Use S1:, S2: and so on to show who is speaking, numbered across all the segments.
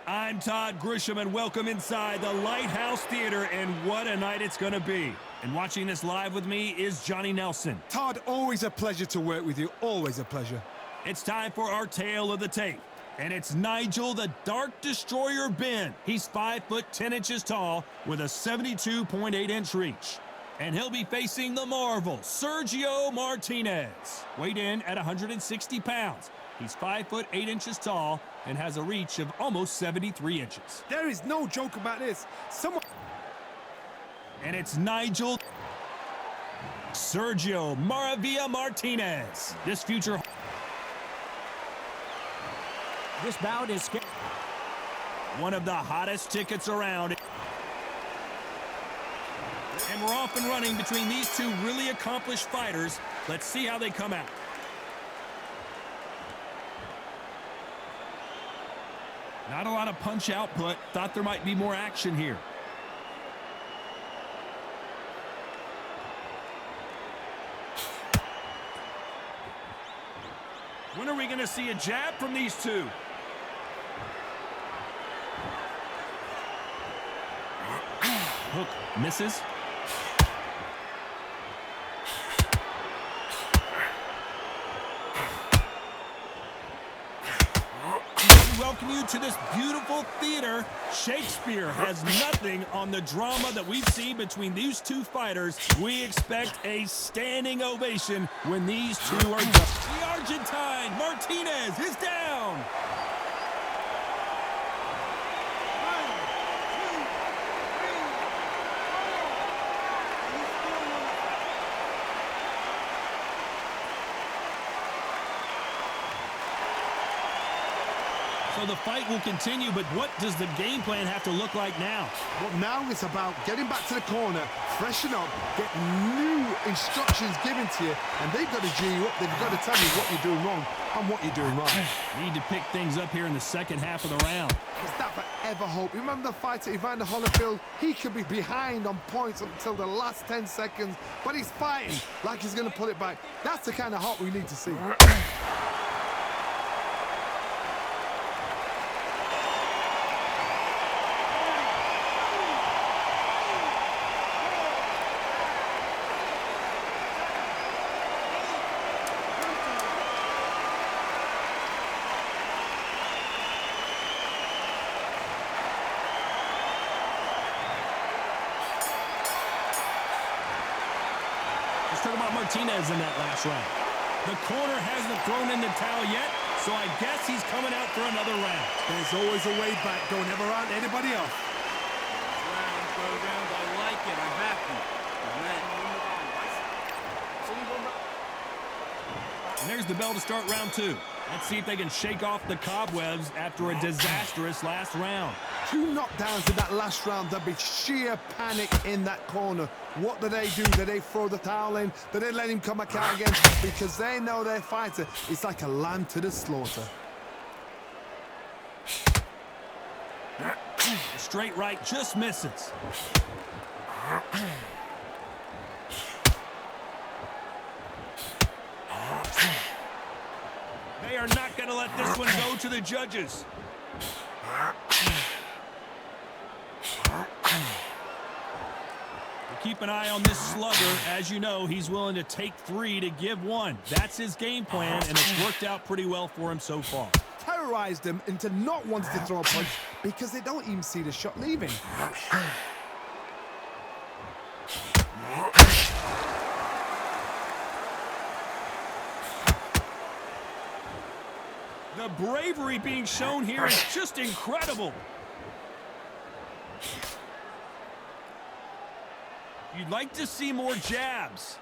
S1: I'm Todd Grisham, and welcome inside the Lighthouse Theater, and what a night it's going to be. And watching this live with me is Johnny Nelson.
S2: Todd, always a pleasure to work with you, always a pleasure.
S1: It's time for our tale of the tape, and it's Nigel the Dark Destroyer Ben. He's 5 foot 10 inches tall with a 72.8-inch reach. And he'll be facing the Marvel, Sergio Martinez. Weighed in at 160 pounds. He's 5 foot 8 inches tall and has a reach of almost 73 inches.
S2: There is no joke about this.
S1: And it's Nigel Sergio Maravilla Martinez. This bout is one of the hottest tickets around. And we're off and running between these two really accomplished fighters. Let's see how they come out. Not a lot of punch output. Thought there might be more action here. When are we going to see a jab from these two? Hook misses. Welcome you to this beautiful theater. Shakespeare has nothing on the drama that we've seen between these two fighters. We expect a standing ovation when these two are done. The Argentine Martinez is down. So the fight will continue, but what does the game plan have to look like now?
S2: Well, now it's about getting back to the corner, freshen up, get new instructions given to you, and they've got to G you up. They've got to tell you what you're doing wrong and what you're doing right.
S1: Need to pick things up here in the second half of the round.
S2: Is that forever hope? Remember the fighter Evander Holyfield? He could be behind on points until the last 10 seconds, but he's fighting like he's going to pull it back. That's the kind of hope we need to see.
S1: Let's talk about Martinez in that last round. The corner hasn't thrown in the towel yet, so I guess he's coming out for another round.
S2: There's always a way back. Don't ever round anybody off.
S3: Round program, I like it. I'm happy.
S1: And there's the bell to start round two. Let's see if they can shake off the cobwebs after a disastrous last round.
S2: 2 knockdowns in that last round. There'll be sheer panic in that corner. What do? Do they throw the towel in? Do they let him come back out again? Because they know their fighter is like a lamb to the slaughter.
S1: The straight right just misses. They are not going to let this one go to the judges. Keep an eye on this slugger. As you know, he's willing to take 3 to give 1. That's his game plan, and it's worked out pretty well for him so far.
S2: Terrorized them into not wanting to throw a punch because they don't even see the shot leaving.
S1: The bravery being shown here is just incredible. You'd like to see more jabs.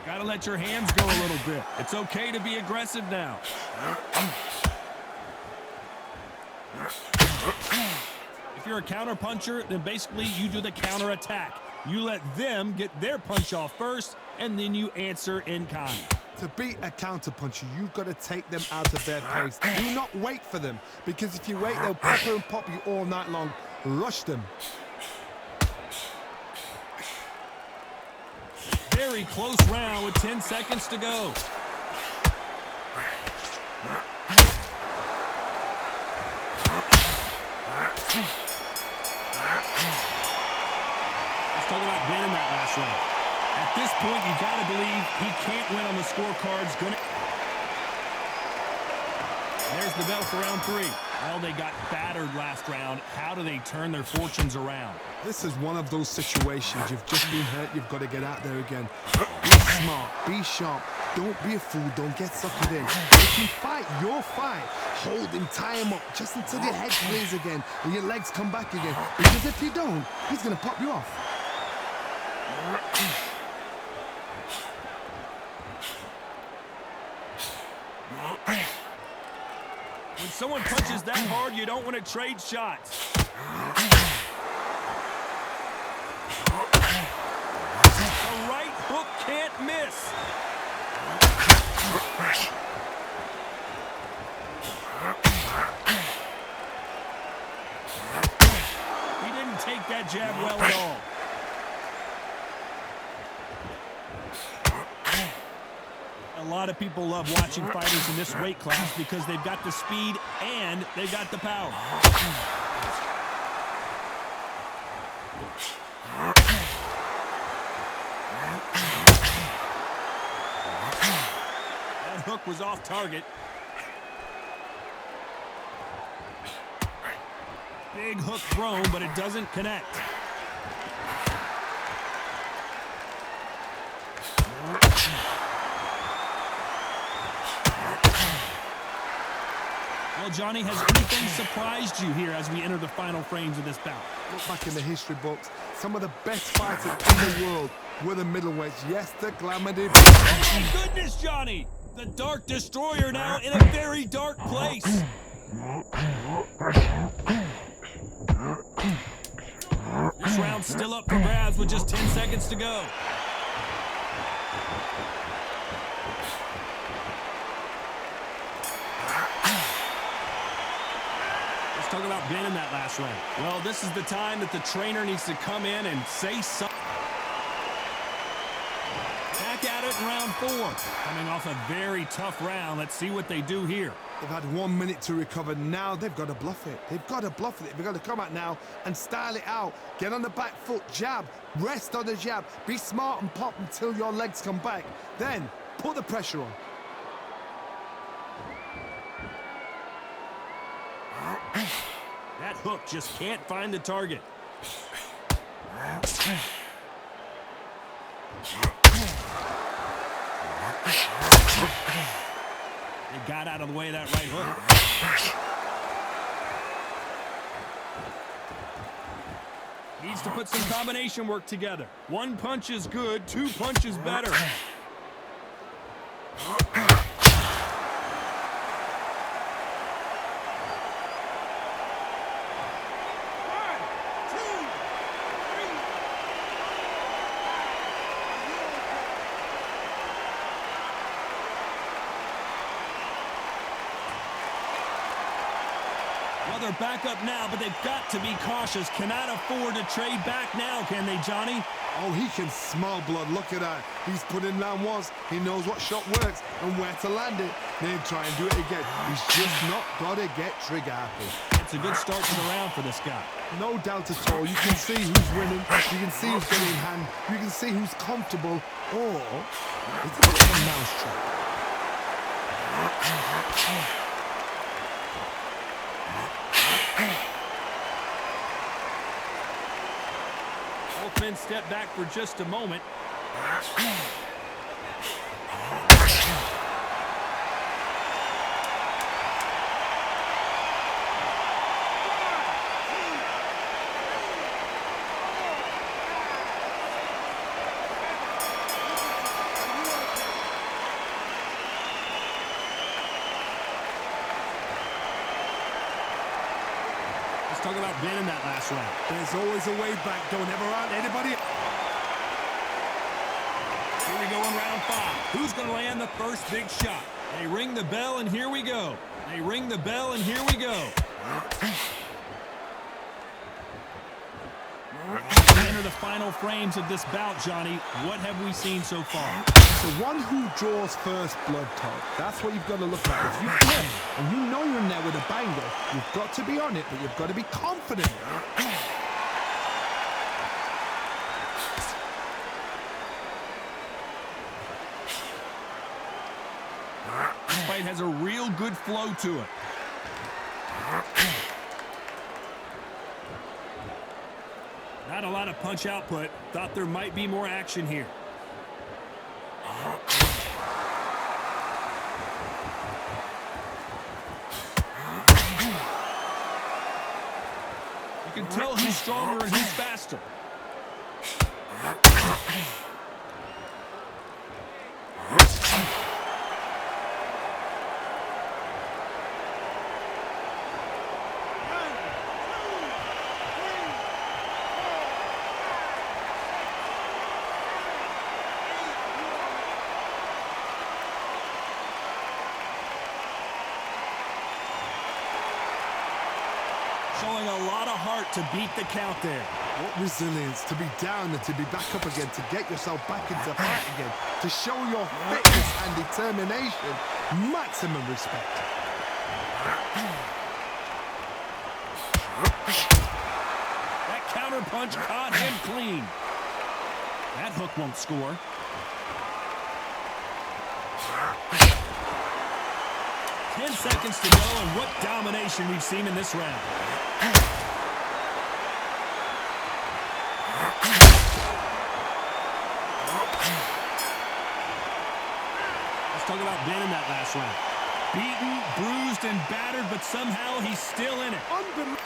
S1: Gotta let your hands go a little bit. It's okay to be aggressive now. If you're a counter puncher, then basically you do the counter attack. You let them get their punch off first, and then you answer in kind.
S2: To beat a counterpuncher, you've got to take them out of their pace. Do not wait for them, because if you wait, they'll pepper and pop you all night long. Rush them.
S1: very close round with 10 seconds to go. Let's talk about winning that last round. At this point, you got to believe he can't win on the scorecards. There's the bell for round 3. Well, they got battered last round. How do they turn their fortunes around?
S2: This is one of those situations. You've just been hurt. You've got to get out there again. Be smart. Be sharp. Don't be a fool. Don't get suckered in. If you fight, you'll fight. Hold him, tie him up, just until your head clears again and your legs come back again. Because if you don't, he's going to pop you off.
S1: When someone punches that hard, you don't want to trade shots. The right hook can't miss. He didn't take that jab well at all. A lot of people love watching fighters in this weight class because they've got the speed and they've got the power. That hook was off target. Big hook thrown, but it doesn't connect. Well, Johnny, has anything surprised you here as we enter the final frames of this bout?
S2: Look back in the history books. Some of the best fighters in the world were the middleweights. Yes, the glamour did.
S1: Oh, my goodness, Johnny! The Dark Destroyer now in a very dark place. This round's still up for grabs with just 10 seconds to go. Let's talk about winning that last round. Well, this is the time that the trainer needs to come in and say something. Back at it in round 4. Coming off a very tough round. Let's see what they do here.
S2: They've had 1 minute to recover. Now they've got to bluff it. They've got to bluff it. They've got to come out now and style it out. Get on the back foot, jab, rest on the jab. Be smart and pop until your legs come back. Then put the pressure on.
S1: That hook just can't find the target. They got out of the way of that right hook. Needs to put some combination work together. 1 punch is good, 2 punches better. Well, they're back up now, but they've got to be cautious. Cannot afford to trade back now, can they, Johnny?
S2: Oh, he can smell blood. Look at that. He's put in round once. He knows what shot works and where to land it. Then try and do it again. He's just not got to get trigger happy.
S1: It's a good start to the round for this guy.
S2: No doubt at all. You can see who's winning. You can see who's getting in hand. You can see who's comfortable. Or it's a bit of a mousetrap.
S1: Both men step back for just a moment. Talk about winning that last round.
S2: There's always a way back. Don't ever out anybody.
S1: Here we go in round 5. Who's going to land the first big shot? They ring the bell, and here we go. They ring the bell, and here we go. Enter the final final frames of this bout, Johnny. What have we seen so far?
S2: The one who draws first blood, Todd. That's what you've got to look at. If you flip and you know you're in there with a banger, you've got to be on it, but you've got to be confident.
S1: This fight has a real good flow to it. Not a lot of punch output. Thought there might be more action here. You can tell who's stronger and who's faster. Showing a lot of heart to beat the count there.
S2: What resilience to be down and to be back up again, to get yourself back into the fight again, to show your fitness and determination. Maximum respect.
S1: That counter punch caught him clean. That hook won't score. Ten seconds to go, and what domination we've seen in this round. Let's talk about Ben in that last round. Beaten, bruised, and battered, but somehow he's still in it.
S2: Unbelievable.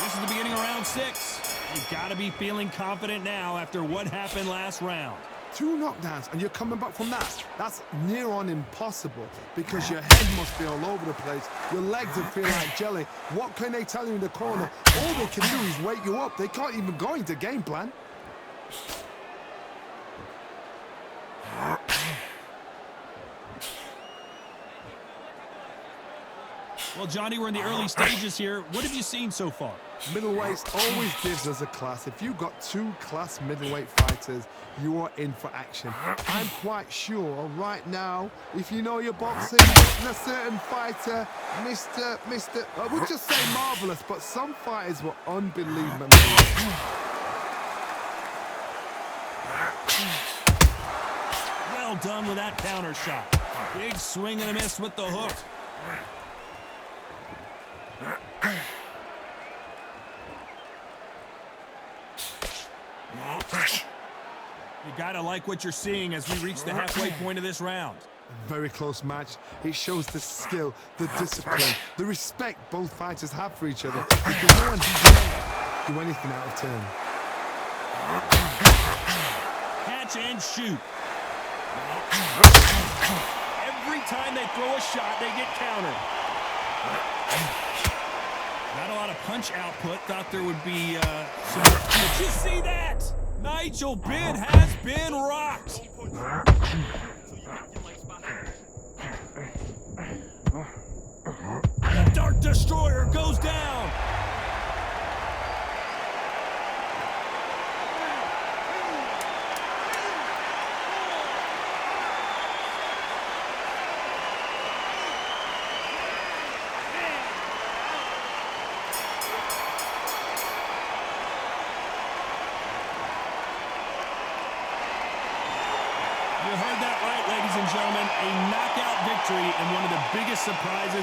S1: This is the beginning of round 6. You've got to be feeling confident now after what happened last round.
S2: 2 knockdowns and you're coming back from that. That's near on impossible because your head must be all over the place. Your legs will feel like jelly. What can they tell you in the corner? All they can do is wake you up. They can't even go into game plan.
S1: Well, Johnny, we're in the early stages here. What have you seen so far?
S2: Middleweights always gives us a class. If you've got 2 class middleweight fighters, you are in for action. I'm quite sure right now, if you know your boxing, a certain fighter, Mr. I would just say marvelous, but some fighters were unbelievable.
S1: Well done with that counter shot. Big swing and a miss with the hook. You gotta like what you're seeing as we reach the halfway point of this round.
S2: A very close match. It shows the skill, the discipline, the respect both fighters have for each other. Because no one can do anything out of turn.
S1: Catch and shoot. Every time they throw a shot, they get countered. Not a lot of punch output. Thought there would be some... Did you see that? Nigel Benn has been rocked. The Dark Destroyer goes down. You heard that right, ladies and gentlemen. A knockout victory and one of the biggest surprises